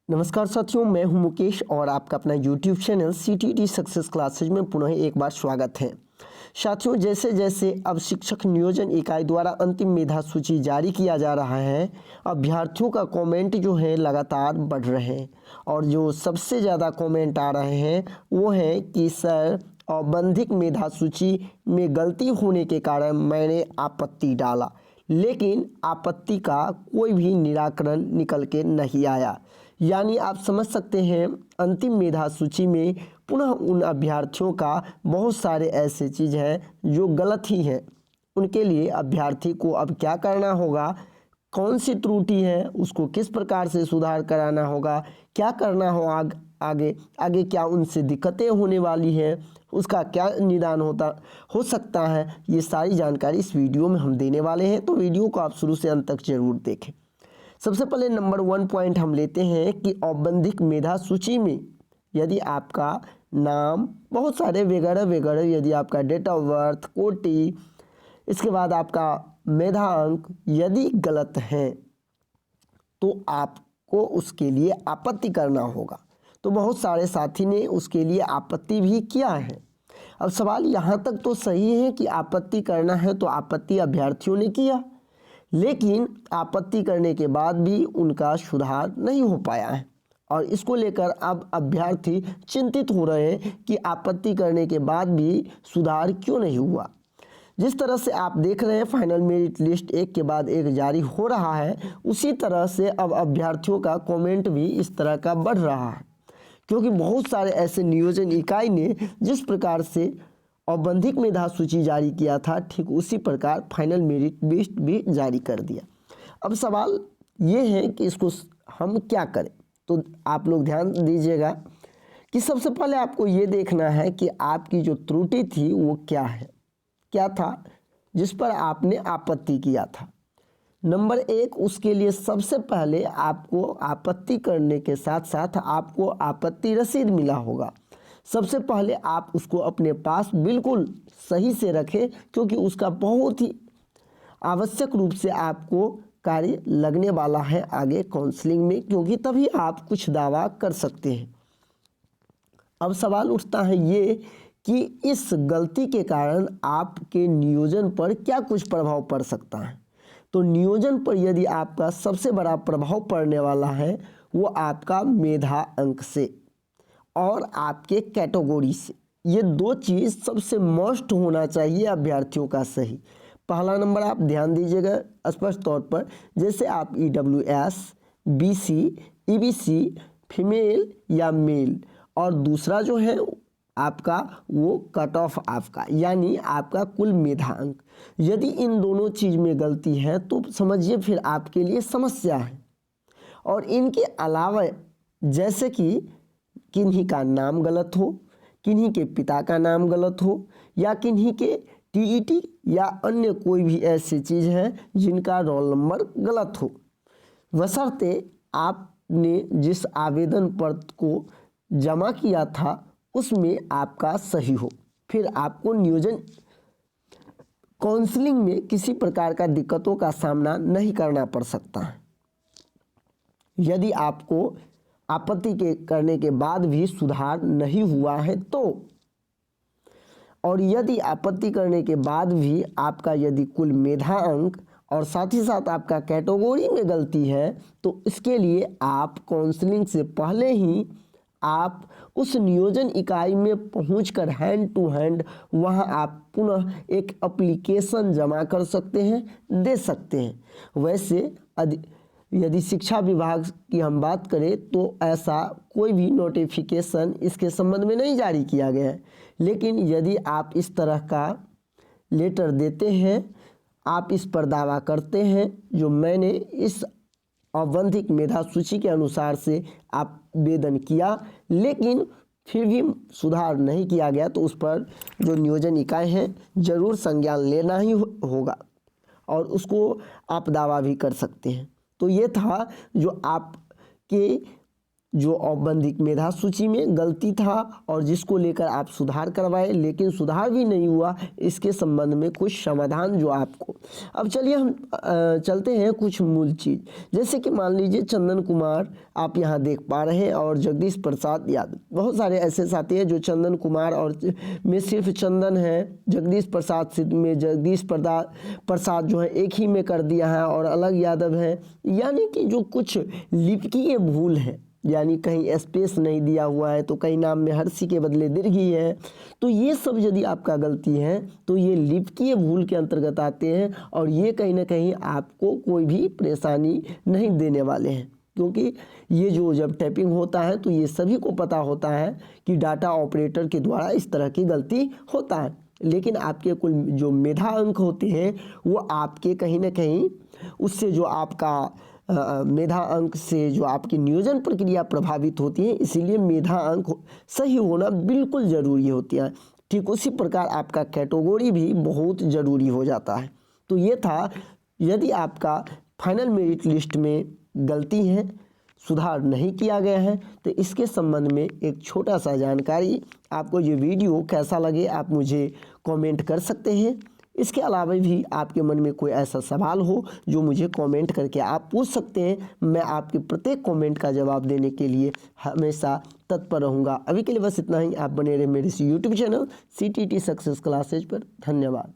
नमस्कार साथियों, मैं हूं मुकेश और आपका अपना YouTube channel CTT success classes में पुनः एक बार स्वागत है। साथियों, जैसे जैसे अब शिक्षक नियोजन इकाई द्वारा अंतिम मेधा सूची जारी किया जा रहा है, अभ्यर्थियों का कमेंट जो है लगातार बढ़ रहे हैं और जो सबसे ज़्यादा कमेंट आ रहे हैं वो है कि सर औबंधिक मेधा सूची में गलती होने के कारण मैंने आपत्ति डाला, लेकिन आपत्ति का कोई भी निराकरण निकल के नहीं आया। यानी आप समझ सकते हैं, अंतिम मेधा सूची में पुनः उन अभ्यर्थियों का बहुत सारे ऐसे चीज़ हैं जो गलत ही हैं। उनके लिए अभ्यर्थी को अब क्या करना होगा, कौन सी त्रुटि है, उसको किस प्रकार से सुधार कराना होगा, क्या करना हो आगे आगे क्या उनसे दिक्कतें होने वाली हैं, उसका क्या निदान हो सकता है, ये सारी जानकारी इस वीडियो में हम देने वाले हैं। तो वीडियो को आप शुरू से अंत तक जरूर देखें। सबसे पहले नंबर 1 पॉइंट हम लेते हैं कि औबंधिक मेधा सूची में यदि आपका नाम, बहुत सारे वगैरह वगैरह, यदि आपका डेट ऑफ बर्थ, कोटि, इसके बाद आपका मेधा अंक यदि गलत हैं तो आपको उसके लिए आपत्ति करना होगा। तो बहुत सारे साथी ने उसके लिए आपत्ति भी किया है। अब सवाल यहाँ तक तो सही है कि आपत्ति करना है, तो आपत्ति अभ्यर्थियों ने किया, लेकिन आपत्ति करने के बाद भी उनका सुधार नहीं हो पाया है और इसको लेकर अब अभ्यर्थी चिंतित हो रहे हैं कि आपत्ति करने के बाद भी सुधार क्यों नहीं हुआ। जिस तरह से आप देख रहे हैं फाइनल मेरिट लिस्ट एक के बाद एक जारी हो रहा है, उसी तरह से अब अभ्यर्थियों का कमेंट भी इस तरह का बढ़ रहा है, क्योंकि बहुत सारे ऐसे नियोजन इकाई ने जिस प्रकार से औबंधिक मेधा सूची जारी किया था, ठीक उसी प्रकार फाइनल मेरिट लिस्ट भी जारी कर दिया। अब सवाल ये है कि इसको हम क्या करें। तो आप लोग ध्यान दीजिएगा कि सबसे पहले आपको ये देखना है कि आपकी जो त्रुटि थी वो क्या था जिस पर आपने आपत्ति किया था। नंबर 1, उसके लिए सबसे पहले आपको आपत्ति करने के साथ साथ आपको आपत्ति रसीद मिला होगा। सबसे पहले आप उसको अपने पास बिल्कुल सही से रखें, क्योंकि उसका बहुत ही आवश्यक रूप से आपको कार्य लगने वाला है आगे काउंसलिंग में, क्योंकि तभी आप कुछ दावा कर सकते हैं। अब सवाल उठता है ये कि इस गलती के कारण आपके नियोजन पर क्या कुछ प्रभाव पड़ सकता है। तो नियोजन पर यदि आपका सबसे बड़ा प्रभाव पड़ने वाला है वो आपका मेधा अंक से और आपके कैटेगरी से। ये दो चीज़ सबसे मस्ट होना चाहिए अभ्यर्थियों का सही। पहला नंबर आप ध्यान दीजिएगा स्पष्ट तौर पर, जैसे आप EWS, BC, EBC, फीमेल या मेल, और दूसरा जो है आपका वो कट ऑफ आपका, यानी आपका कुल मेधा अंक। यदि इन दोनों चीज़ में गलती है तो समझिए फिर आपके लिए समस्या है। और इनके अलावा जैसे कि किन्हीं का नाम गलत हो, किन्हीं के पिता का नाम गलत हो, या किन्हीं के TET या अन्य कोई भी ऐसी चीज़ है जिनका रोल नंबर गलत हो, बशर्ते आपने जिस आवेदन पत्र को जमा किया था उसमें आपका सही हो, फिर आपको नियोजन काउंसलिंग में किसी प्रकार का दिक्कतों का सामना नहीं करना पड़ सकता है। यदि आपको आपत्ति करने के बाद भी सुधार नहीं हुआ है तो, और यदि आपत्ति करने के बाद भी आपका यदि कुल मेधा अंक और साथ ही साथ आपका कैटेगरी में गलती है, तो इसके लिए आप काउंसलिंग से पहले ही आप उस नियोजन इकाई में पहुंचकर हैंड टू हैंड वहां आप पुनः एक एप्लीकेशन जमा कर सकते हैं, दे सकते हैं। वैसे यदि शिक्षा विभाग की हम बात करें तो ऐसा कोई भी नोटिफिकेशन इसके संबंध में नहीं जारी किया गया है, लेकिन यदि आप इस तरह का लेटर देते हैं, आप इस पर दावा करते हैं जो मैंने इस औबंधिक मेधा सूची के अनुसार से आवेदन किया, लेकिन फिर भी सुधार नहीं किया गया, तो उस पर जो नियोजन इकाई है जरूर संज्ञान लेना ही होगा और उसको आप दावा भी कर सकते हैं। तो ये था जो आपके जो औपबंधिक मेधा सूची में गलती था और जिसको लेकर आप सुधार करवाए, लेकिन सुधार भी नहीं हुआ, इसके संबंध में कुछ समाधान जो आपको। अब चलिए हम चलते हैं कुछ मूल चीज़, जैसे कि मान लीजिए चंदन कुमार आप यहाँ देख पा रहे हैं और जगदीश प्रसाद यादव। बहुत सारे ऐसे साथी हैं जो चंदन कुमार और में सिर्फ चंदन है, जगदीश प्रसाद में जगदीश प्रसाद जो है एक ही में कर दिया है और अलग यादव है। यानी कि जो कुछ लिपिकीय भूल है, यानी कहीं स्पेस नहीं दिया हुआ है, तो कहीं नाम में हर्षी के बदले दीर्घी है, तो ये सब यदि आपका गलती है तो ये लिपिकीय भूल के अंतर्गत आते हैं और ये कहीं ना कहीं आपको कोई भी परेशानी नहीं देने वाले हैं, क्योंकि ये जो जब टाइपिंग होता है तो ये सभी को पता होता है कि डाटा ऑपरेटर के द्वारा इस तरह की गलती होता है। लेकिन आपके कुल जो मेधा अंक होते हैं वो आपके कहीं ना कहीं उससे जो आपका मेधा अंक से जो आपकी नियोजन प्रक्रिया प्रभावित होती है, इसीलिए मेधा अंक सही होना बिल्कुल ज़रूरी होती है। ठीक उसी प्रकार आपका कैटेगरी भी बहुत ज़रूरी हो जाता है। तो ये था, यदि आपका फाइनल मेरिट लिस्ट में गलती है, सुधार नहीं किया गया है, तो इसके संबंध में एक छोटा सा जानकारी। आपको ये वीडियो कैसा लगे आप मुझे कमेंट कर सकते हैं। इसके अलावा भी आपके मन में कोई ऐसा सवाल हो जो मुझे कमेंट करके आप पूछ सकते हैं, मैं आपके प्रत्येक कमेंट का जवाब देने के लिए हमेशा तत्पर रहूँगा। अभी के लिए बस इतना ही। आप बने रहे मेरे इस YouTube channel CTT success classes पर। धन्यवाद।